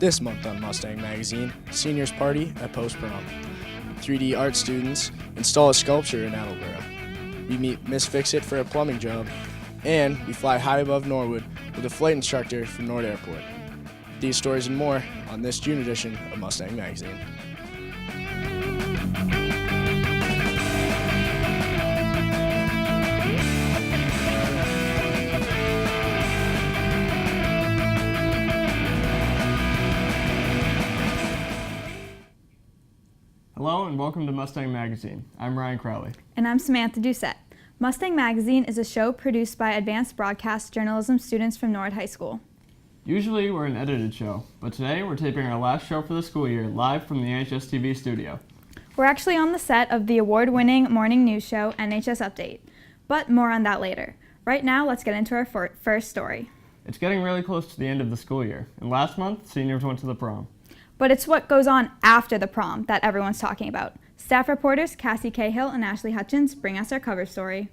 This month on Mustang Magazine, Seniors Party at Post Prom. 3D art students install a sculpture in Attleboro. We meet Miss Fix-It for a plumbing job, and we fly high above Norwood with a flight instructor from Norwood Airport. These stories and more on this June edition of Mustang Magazine. Hello and welcome to Mustang Magazine. I'm Ryan Crowley. And I'm Samantha Doucette. Mustang Magazine is a show produced by advanced broadcast journalism students from Norwood High School. Usually we're an edited show, but today we're taping our last show for the school year live from the NHS-TV studio. We're actually on the set of the award-winning morning news show NHS Update, but more on that later. Right now, let's get into our first story. It's getting really close to the end of the school year, and last month, seniors went to the prom. But it's what goes on after the prom that everyone's talking about. Staff reporters Cassie Cahill and Ashley Hutchins bring us our cover story.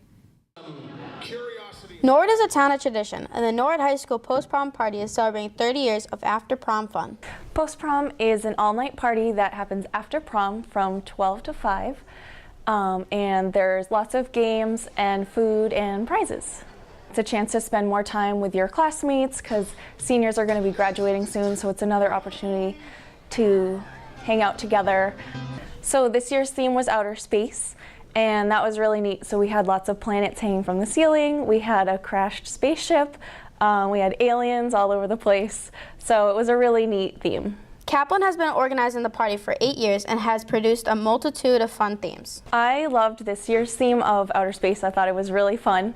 Norwood is a town of tradition, and the Norwood High School post-prom party is celebrating 30 years of after-prom fun. Post-prom is an all-night party that happens after prom from 12 to 5, and there's lots of games and food and prizes. It's a chance to spend more time with your classmates because seniors are going to be graduating soon, so it's another opportunity to hang out together. So this year's theme was outer space, and that was really neat. So we had lots of planets hanging from the ceiling, we had a crashed spaceship, we had aliens all over the place. So it was a really neat theme. Kaplan has been organizing the party for 8 years and has produced a multitude of fun themes. I loved this year's theme of outer space. I thought it was really fun.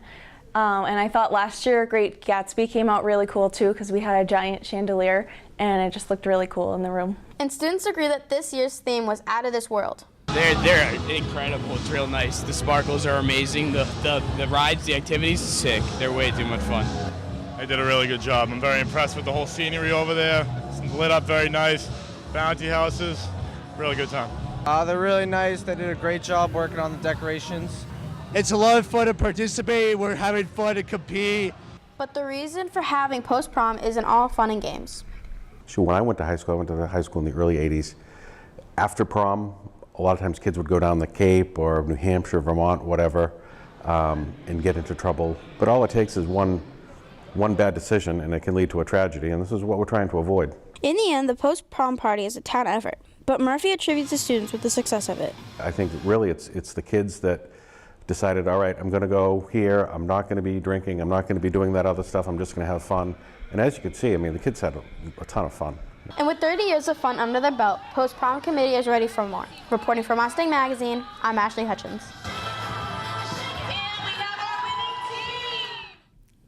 And I thought last year Great Gatsby came out really cool too because we had a giant chandelier and it just looked really cool in the room. And students agree that this year's theme was out of this world. They're incredible. It's real nice. The sparkles are amazing. The rides, the activities, sick. They're way too much fun. They did a really good job. I'm very impressed with the whole scenery over there. It's lit up very nice. Bounty houses. Really good time. They're really nice. They did a great job working on the decorations. It's a lot of fun to participate. We're having fun to compete. But the reason for having post-prom isn't all fun and games. So when I went to high school, I went to the high school in the early 80s. After prom, a lot of times kids would go down the Cape or New Hampshire, Vermont, whatever, and get into trouble. But all it takes is one bad decision and it can lead to a tragedy, and this is what we're trying to avoid. In the end, the post-prom party is a town effort, but Murphy attributes the students with the success of it. I think really it's the kids that decided, all right, I'm going to go here, I'm not going to be drinking, I'm not going to be doing that other stuff, I'm just going to have fun. And as you can see, I mean, the kids had a ton of fun. And with 30 years of fun under their belt, Post-Prom Committee is ready for more. Reporting for Mustang Magazine, I'm Ashley Hutchins.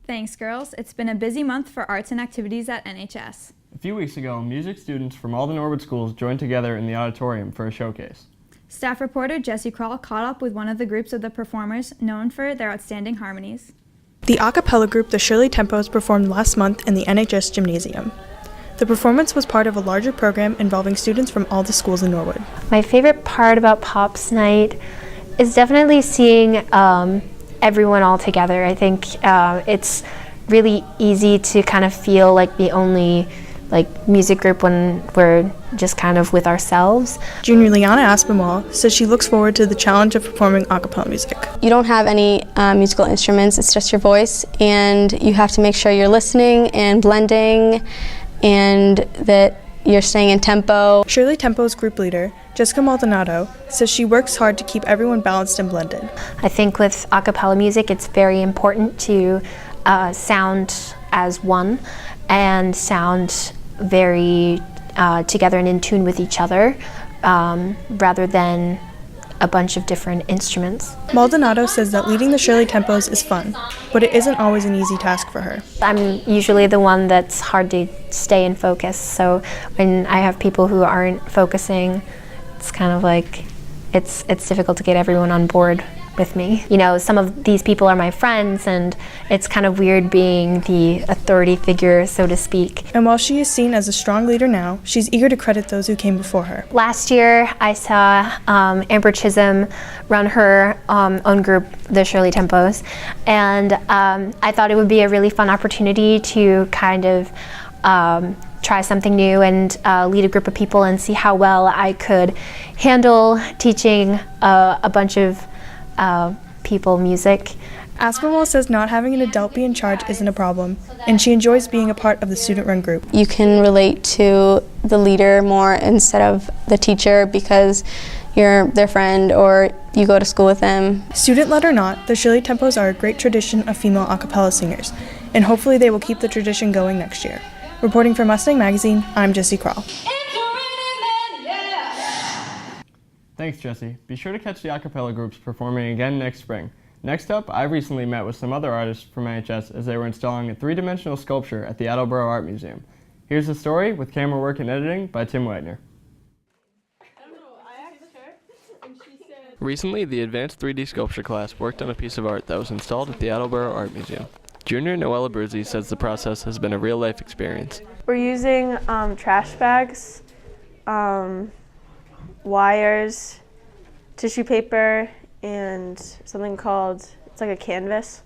Thanks, girls. It's been a busy month for arts and activities at NHS. A few weeks ago, music students from all the Norwood schools joined together in the auditorium for a showcase. Staff reporter Jessie Kroll caught up with one of the groups of the performers known for their outstanding harmonies. The a cappella group The Shirley Tempos performed last month in the NHS Gymnasium. The performance was part of a larger program involving students from all the schools in Norwood. My favorite part about Pops Night is definitely seeing everyone all together. I think it's really easy to kind of feel like the only music group when we're just kind of with ourselves. Junior Liana Aspinwall says she looks forward to the challenge of performing a cappella music. You don't have any musical instruments, it's just your voice, and you have to make sure you're listening and blending and that you're staying in tempo. Shirley Tempo's group leader, Jessica Maldonado, says she works hard to keep everyone balanced and blended. I think with a cappella music it's very important to sound as one and sound very together and in tune with each other rather than a bunch of different instruments. Maldonado says that leading the Shirley Tempos is fun, but it isn't always an easy task for her. I'm usually the one that's hard to stay in focus, so when I have people who aren't focusing, it's kind of like it's difficult to get everyone on board with me. You know, some of these people are my friends, and it's kind of weird being the authority figure, so to speak. And while she is seen as a strong leader now, she's eager to credit those who came before her. Last year, I saw Amber Chisholm run her own group, the Shirley Tempos, and I thought it would be a really fun opportunity to kind of try something new and lead a group of people and see how well I could handle teaching a bunch of people music. Aspinwall says not having an adult be in charge isn't a problem, and she enjoys being a part of the student-run group. You can relate to the leader more instead of the teacher because you're their friend or you go to school with them. Student-led or not, the Shirley Tempos are a great tradition of female a cappella singers, and hopefully they will keep the tradition going next year. Reporting for Mustang Magazine, I'm Jessie Kroll. Thanks, Jesse. Be sure to catch the a cappella groups performing again next spring. Next up, I recently met with some other artists from NHS as they were installing a three-dimensional sculpture at the Attleboro Art Museum. Here's the story with camera work and editing by Tim Widener. Recently, the Advanced 3D Sculpture class worked on a piece of art that was installed at the Attleboro Art Museum. Junior Noella Bruzzi says the process has been a real-life experience. We're using trash bags, wires, tissue paper, and something called, it's like a canvas.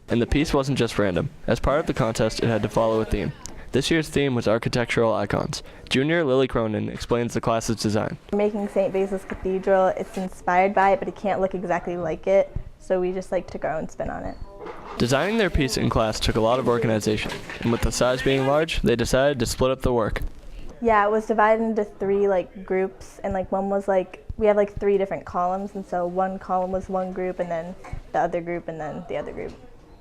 And the piece wasn't just random. As part of the contest, it had to follow a theme. This year's theme was architectural icons. Junior Lily Cronin explains the class's design. Making St. Basil's Cathedral, it's inspired by it, but it can't look exactly like it, so we just like took our own spin on it. Designing their piece in class took a lot of organization, and with the size being large, they decided to split up the work. Yeah, it was divided into three groups, and one was we have 3 different columns, and so one column was one group, and then the other group, and then the other group.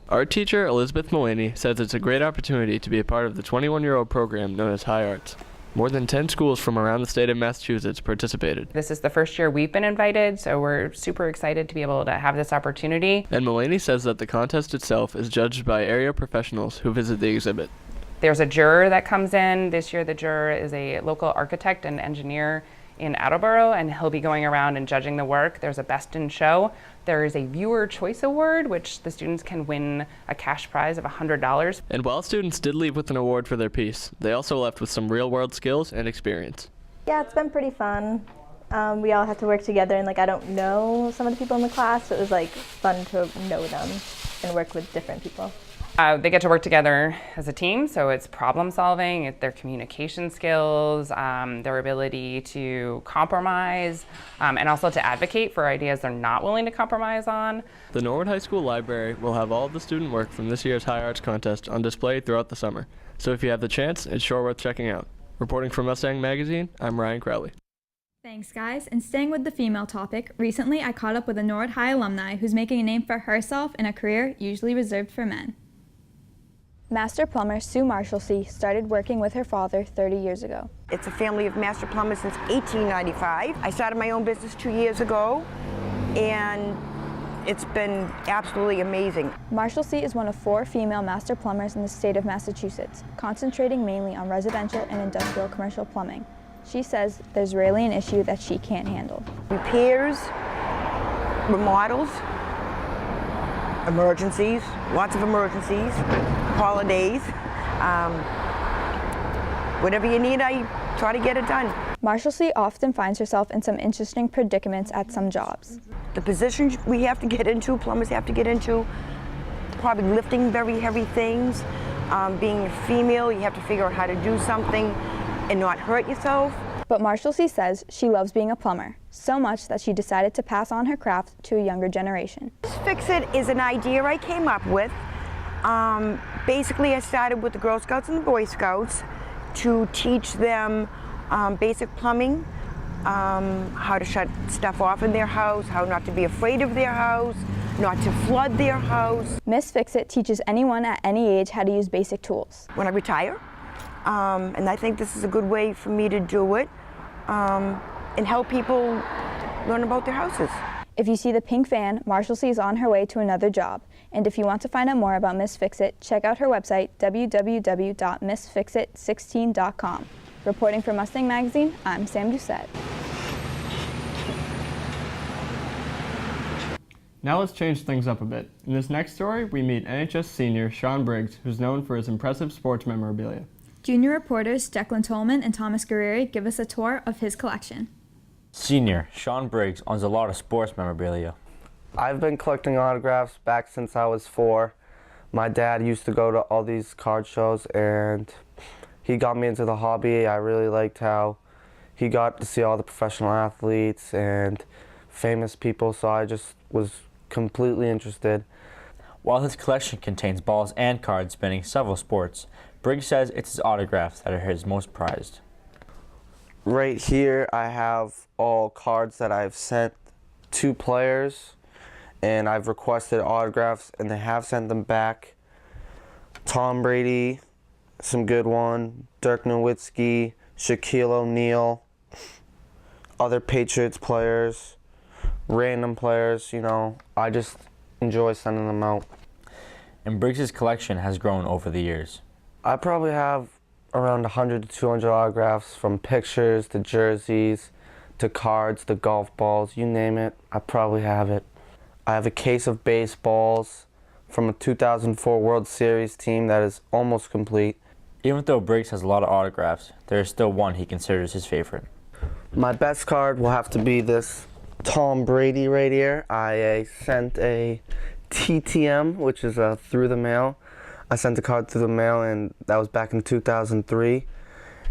Art teacher Elizabeth Mullaney says it's a great opportunity to be a part of the 21-year-old program known as High Arts. More than 10 schools from around the state of Massachusetts participated. This is the first year we've been invited, so we're super excited to be able to have this opportunity. And Mullaney says that the contest itself is judged by area professionals who visit the exhibit. There's a juror that comes in. This year the juror is a local architect and engineer in Attleboro, and he'll be going around and judging the work. There's a Best in Show. There is a Viewer Choice Award, which the students can win a cash prize of $100. And while students did leave with an award for their piece, they also left with some real-world skills and experience. Yeah, it's been pretty fun. We all have to work together, and I don't know some of the people in the class, so it was fun to know them and work with different people. They get to work together as a team, so it's problem solving, their communication skills, their ability to compromise, and also to advocate for ideas they're not willing to compromise on. The Norwood High School Library will have all of the student work from this year's High Arts Contest on display throughout the summer. So if you have the chance, it's sure worth checking out. Reporting for Mustang Magazine, I'm Ryan Crowley. Thanks, guys. And staying with the female topic, recently I caught up with a Norwood High alumni who's making a name for herself in a career usually reserved for men. Master plumber Sue Marshalsea started working with her father 30 years ago. It's a family of master plumbers since 1895. I started my own business 2 years ago, and it's been absolutely amazing. Marshalsea is one of 4 female master plumbers in the state of Massachusetts, concentrating mainly on residential and industrial commercial plumbing. She says there's rarely an issue that she can't handle. Repairs, remodels, emergencies, lots of emergencies, holidays. Whatever you need, I try to get it done. Marshalsea often finds herself in some interesting predicaments at some jobs. The positions we have to get into, plumbers have to get into, probably lifting very heavy things. Being a female, you have to figure out how to do something and not hurt yourself. But Marshalsea says she loves being a plumber, so much that she decided to pass on her craft to a younger generation. Fix It is an idea I came up with. Basically, I started with the Girl Scouts and the Boy Scouts to teach them basic plumbing, how to shut stuff off in their house, how not to be afraid of their house, not to flood their house. Miss Fix It teaches anyone at any age how to use basic tools. When I retire, and I think this is a good way for me to do it and help people learn about their houses. If you see the pink van, Marshalsea is on her way to another job. And if you want to find out more about Miss Fix It, check out her website, www.missfixit16.com. Reporting for Mustang Magazine, I'm Sam Doucette. Now let's change things up a bit. In this next story, we meet NHS senior Sean Briggs, who's known for his impressive sports memorabilia. Junior reporters Declan Tolman and Thomas Guerrieri give us a tour of his collection. Senior Sean Briggs owns a lot of sports memorabilia. I've been collecting autographs back since I was 4. My dad used to go to all these card shows, and he got me into the hobby. I really liked how he got to see all the professional athletes and famous people, so I just was completely interested. While his collection contains balls and cards spanning several sports, Briggs says it's his autographs that are his most prized. Right here I have all cards that I've sent to players, and I've requested autographs and they have sent them back. Tom Brady, some good one, Dirk Nowitzki, Shaquille O'Neal, other Patriots players, random players, you know, I just enjoy sending them out. And Briggs' collection has grown over the years. I probably have around 100 to 200 autographs, from pictures to jerseys to cards to golf balls, you name it, I probably have it. I have a case of baseballs from a 2004 World Series team that is almost complete. Even though Briggs has a lot of autographs, there is still one he considers his favorite. My best card will have to be this Tom Brady right here. I sent a TTM, which is through the mail. I sent a card through the mail, and that was back in 2003.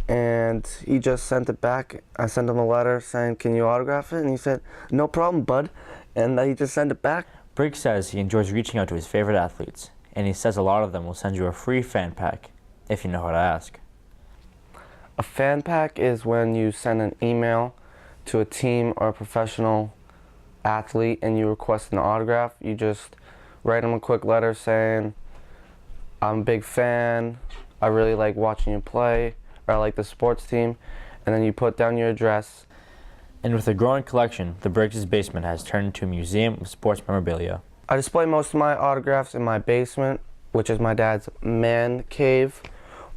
And he just sent it back. I sent him a letter saying, "Can you autograph it?" And he said, "No problem, bud." And he just sent it back. Briggs says he enjoys reaching out to his favorite athletes, and he says a lot of them will send you a free fan pack, if you know how to ask. A fan pack is when you send an email to a team or a professional athlete and you request an autograph. You just write them a quick letter saying, "I'm a big fan, I really like watching you play," or "I like the sports team," and then you put down your address. And with a growing collection, the Briggs' basement has turned into a museum of sports memorabilia. I display most of my autographs in my basement, which is my dad's man cave,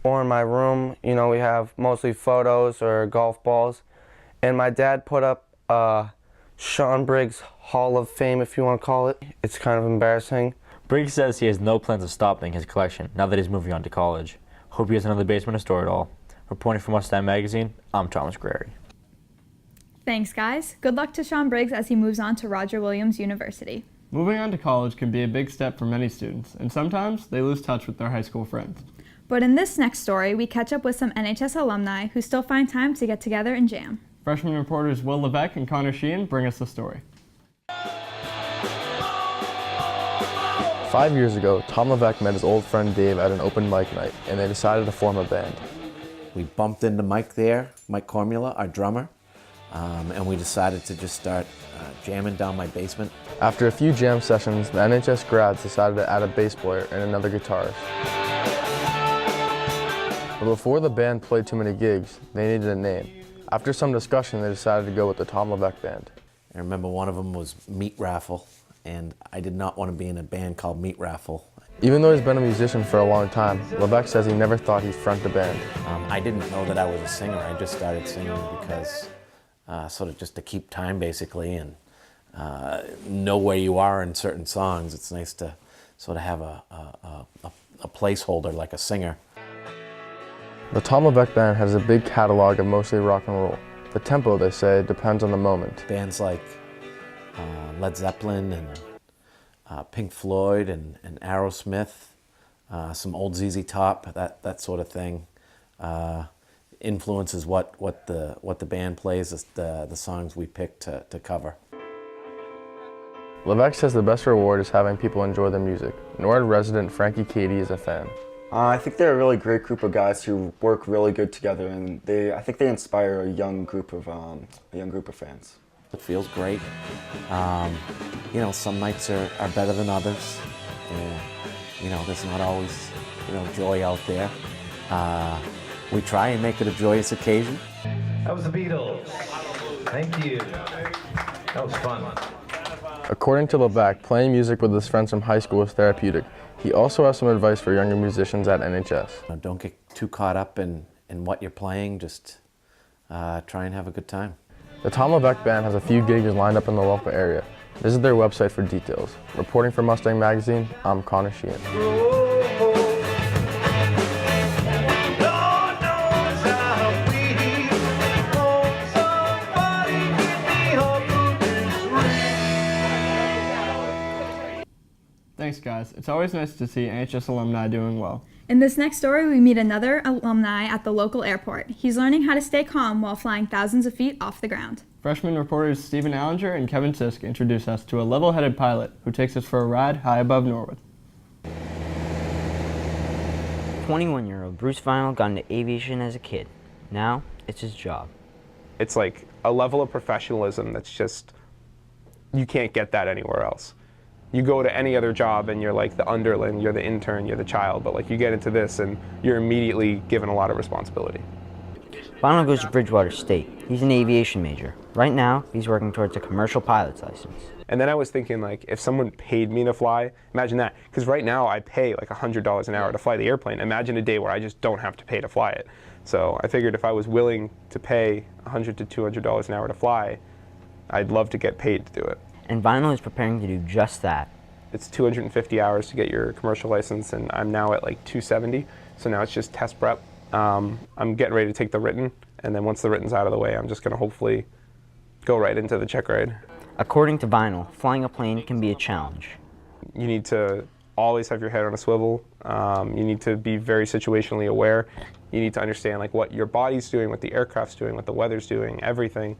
or in my room. You know, we have mostly photos or golf balls. And my dad put up Sean Briggs Hall of Fame, if you want to call it. It's kind of embarrassing. Briggs says he has no plans of stopping his collection now that he's moving on to college. Hope he has another basement to store it all. Reporting for Mustang Magazine, I'm Thomas Guerrieri. Thanks, guys. Good luck to Sean Briggs as he moves on to Roger Williams University. Moving on to college can be a big step for many students, and sometimes they lose touch with their high school friends. But in this next story, we catch up with some NHS alumni who still find time to get together and jam. Freshman reporters Will Levesque and Connor Sheehan bring us the story. 5 years ago, Tom Levesque met his old friend Dave at an open mic night, and they decided to form a band. We bumped into Mike there, Mike Cormula, our drummer, and we decided to just start jamming down my basement. After a few jam sessions, the NHS grads decided to add a bass player and another guitarist. But before the band played too many gigs, they needed a name. After some discussion, they decided to go with the Tom Levesque Band. I remember one of them was Meat Raffle, and I did not want to be in a band called Meat Raffle. Even though he's been a musician for a long time, Levesque says he never thought he'd front a band. I didn't know that I was a singer. I just started singing because sort of just to keep time, basically, and know where you are in certain songs. It's nice to sort of have a placeholder like a singer. The Tom Levesque Band has a big catalog of mostly rock and roll. The tempo, they say, depends on the moment. Bands like Led Zeppelin and Pink Floyd and Aerosmith, some old ZZ Top, that sort of thing, influences what the band plays, the songs we pick to cover. Levesque says the best reward is having people enjoy their music. NORAD resident Frankie Cady is a fan. I think they're a really great group of guys who work really good together, and I think they inspire a young group of fans. It feels great. You know, some nights are better than others. You know, there's not always, joy out there. We try and make it a joyous occasion. That was the Beatles. Thank you. That was fun. According to Levesque, playing music with his friends from high school is therapeutic. He also has some advice for younger musicians at NHS. Don't get too caught up in what you're playing, just try and have a good time. The Tom Levesque Band has a few gigs lined up in the local area. Visit their website for details. Reporting for Mustang Magazine, I'm Connor Sheehan. Thanks, guys. It's always nice to see NHS alumni doing well. In this next story, we meet another alumni at the local airport. He's learning how to stay calm while flying thousands of feet off the ground. Freshman reporters Stephen Allinger and Kevin Sisk introduce us to a level-headed pilot who takes us for a ride high above Norwood. 21-year-old Bruce Vinyl got into aviation as a kid. Now, it's his job. It's like a level of professionalism that's just, you can't get that anywhere else. You go to any other job and you're like the underling, you're the intern, you're the child, but like you get into this and you're immediately given a lot of responsibility. Vinyl goes to Bridgewater State. He's an aviation major. Right now, he's working towards a commercial pilot's license. And then I was thinking, like, if someone paid me to fly, imagine that. Because right now I pay like $100 an hour to fly the airplane. Imagine a day where I just don't have to pay to fly it. So I figured if I was willing to pay $100 to $200 an hour to fly, I'd love to get paid to do it. And Vinyl is preparing to do just that. It's 250 hours to get your commercial license, and I'm now at like 270. So now it's just test prep. I'm getting ready to take the written, and then once the written's out of the way, I'm just going to hopefully go right into the check ride. According to Vinyl, flying a plane can be a challenge. You need to always have your head on a swivel. You need to be very situationally aware. You need to understand like what your body's doing, what the aircraft's doing, what the weather's doing, everything.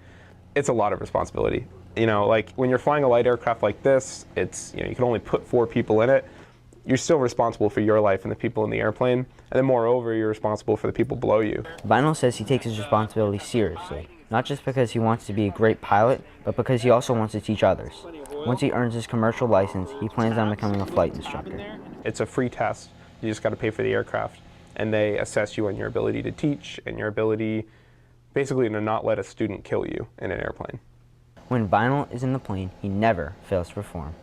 It's a lot of responsibility. You know, like when you're flying a light aircraft like this, it's, you know, you can only put 4 people in it. You're still responsible for your life and the people in the airplane. And then moreover, you're responsible for the people below you. Vinyl says he takes his responsibility seriously, not just because he wants to be a great pilot, but because he also wants to teach others. Once he earns his commercial license, he plans on becoming a flight instructor. It's a free test. You just got to pay for the aircraft. And they assess you on your ability to teach and your ability basically to not let a student kill you in an airplane. When Vinyl is in the plane, he never fails to perform.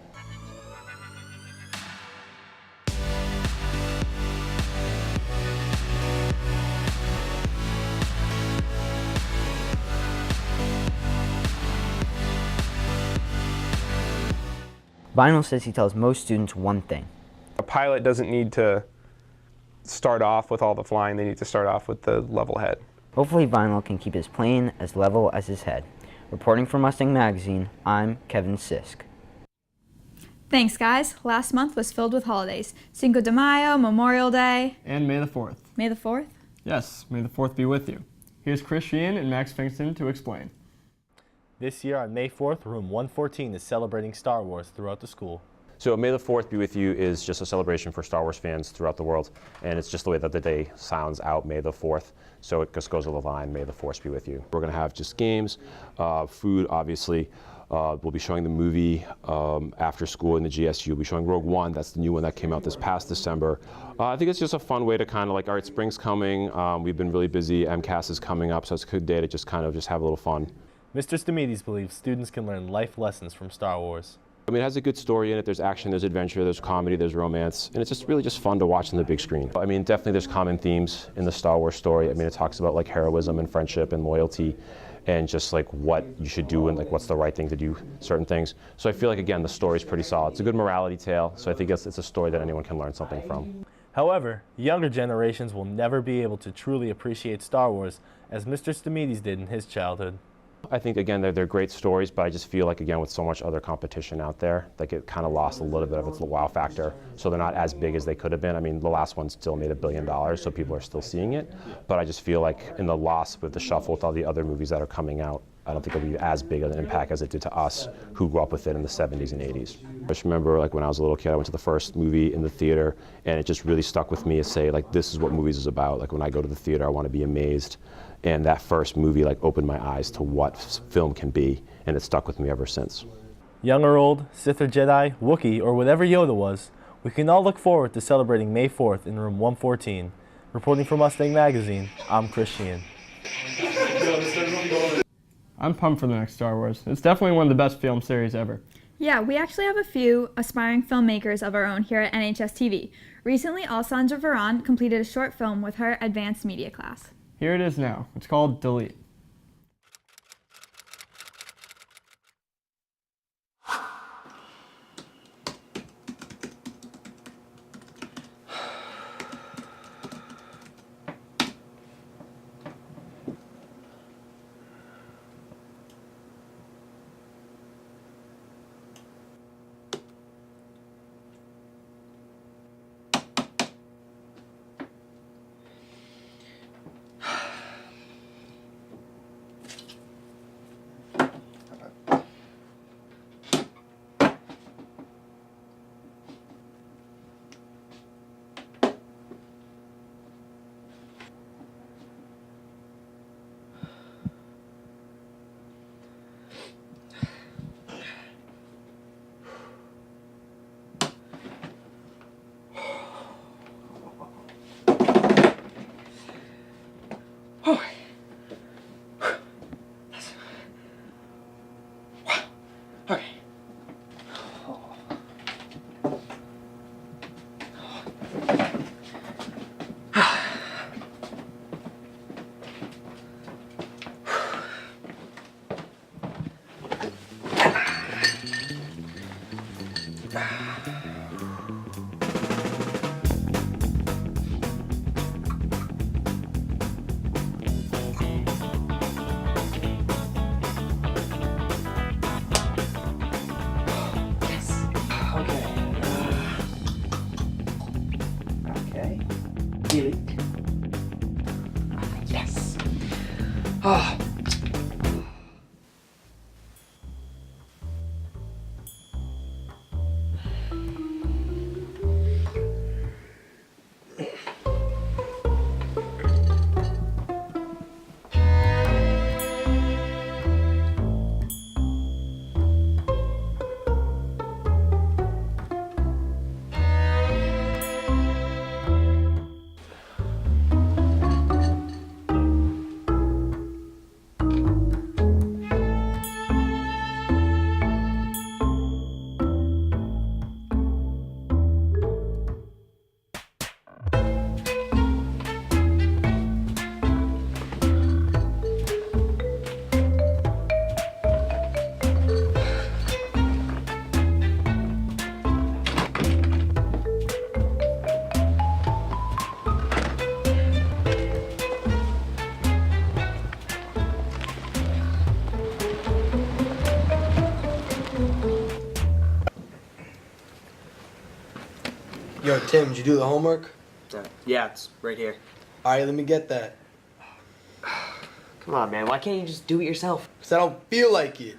Vinyl says he tells most students one thing. A pilot doesn't need to start off with all the flying, they need to start off with the level head. Hopefully Vinyl can keep his plane as level as his head. Reporting for Mustang Magazine, I'm Kevin Sisk. Thanks, guys. Last month was filled with holidays. Cinco de Mayo, Memorial Day. And May the 4th. May the 4th? Yes, May the 4th be with you. Here's Chris Sheehan and Max Fingston to explain. This year on May 4th, room 114 is celebrating Star Wars throughout the school. So May the 4th be with you is just a celebration for Star Wars fans throughout the world, and it's just the way that the day sounds out, May the 4th. So it just goes with the line, May the Force be with you. We're going to have just games, food, obviously. We'll be showing the movie after school in the GSU. We'll be showing Rogue One. That's the new one that came out this past December. I think it's just a fun way to kind of like, all right, spring's coming. We've been really busy. MCAS is coming up, so it's a good day to just kind of just have a little fun. Mr. Stamides believes students can learn life lessons from Star Wars. I mean, it has a good story in it. There's action, there's adventure, there's comedy, there's romance, and it's just really just fun to watch on the big screen. I mean, definitely there's common themes in the Star Wars story. I mean, it talks about like heroism and friendship and loyalty and just like what you should do and like what's the right thing to do, certain things. So I feel like, again, the story's pretty solid. It's a good morality tale, so I think it's a story that anyone can learn something from. However, younger generations will never be able to truly appreciate Star Wars as Mr. Stamides did in his childhood. I think, again, they're great stories, but I just feel like, again, with so much other competition out there, like it kind of lost a little bit of its wow factor. So they're not as big as they could have been. I mean, the last one still made $1 billion, so people are still seeing it. But I just feel like in the loss with the shuffle with all the other movies that are coming out, I don't think it'll be as big of an impact as it did to us who grew up with it in the 70s and 80s. I just remember like when I was a little kid, I went to the first movie in the theater, and it just really stuck with me to say, like, this is what movies is about. Like when I go to the theater, I want to be amazed. And that first movie like opened my eyes to what film can be, and it stuck with me ever since. Young or old, Sith or Jedi, Wookiee, or whatever Yoda was, we can all look forward to celebrating May 4th in room 114. Reporting for Mustang Magazine, I'm Chris Sheehan. I'm pumped for the next Star Wars. It's definitely one of the best film series ever. Yeah, we actually have a few aspiring filmmakers of our own here at NHS-TV. Recently, Alessandra Veron completed a short film with her advanced media class. Here it is now. It's called Delete. Okay. Okay. Delete. Yes. Oh. Yo, Tim, did you do the homework? Yeah, it's right here. All right, let me get that. Come on, man. Why can't you just do it yourself? Because I don't feel like it.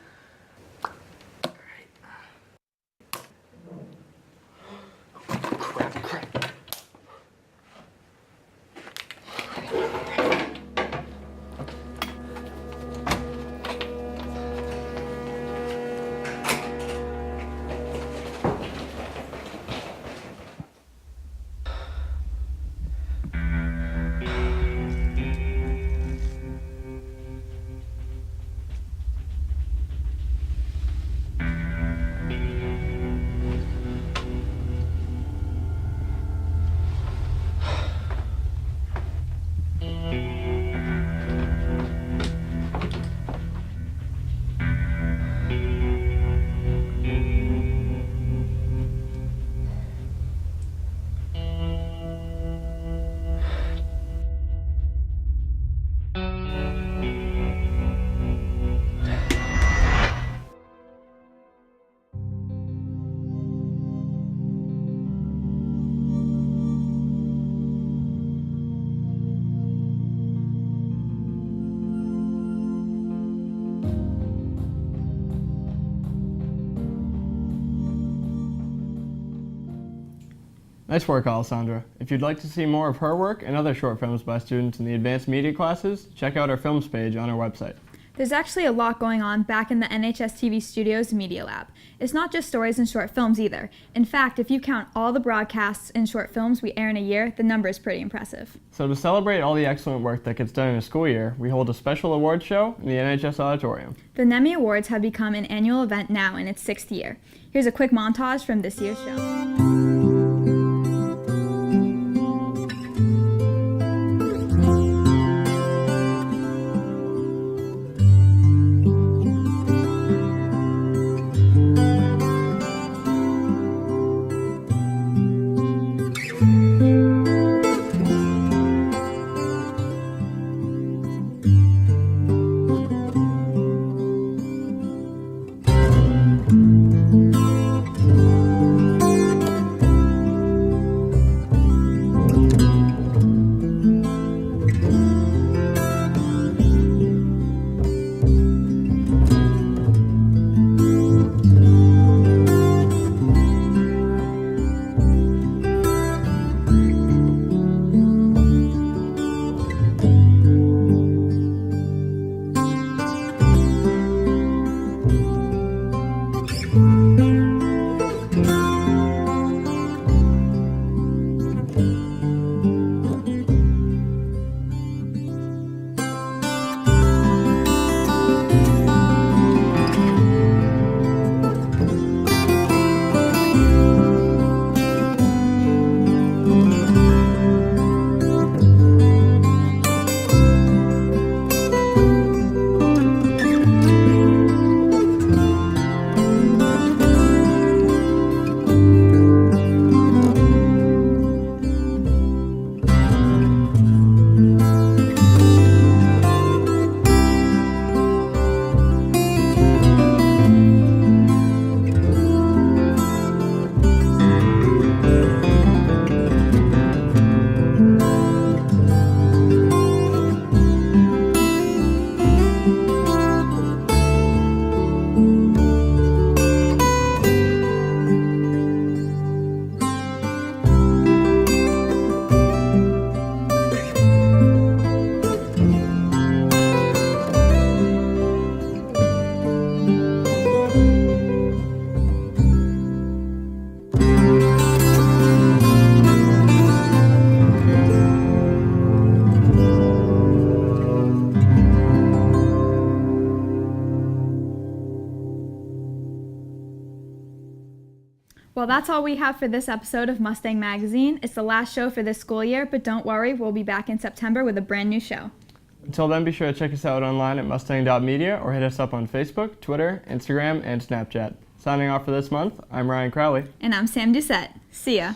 Nice work, Alessandra. If you'd like to see more of her work and other short films by students in the advanced media classes, check out our films page on our website. There's actually a lot going on back in the NHS-TV Studios Media Lab. It's not just stories and short films either. In fact, if you count all the broadcasts and short films we air in a year, the number is pretty impressive. So to celebrate all the excellent work that gets done in a school year, we hold a special awards show in the NHS Auditorium. The NEMI Awards have become an annual event now in its 6th year. Here's a quick montage from this year's show. Well, that's all we have for this episode of Mustang Magazine. It's the last show for this school year, but don't worry, we'll be back in September with a brand new show. Until then, be sure to check us out online at mustang.media or hit us up on Facebook, Twitter, Instagram, and Snapchat. Signing off for this month, I'm Ryan Crowley. And I'm Sam Doucette. See ya.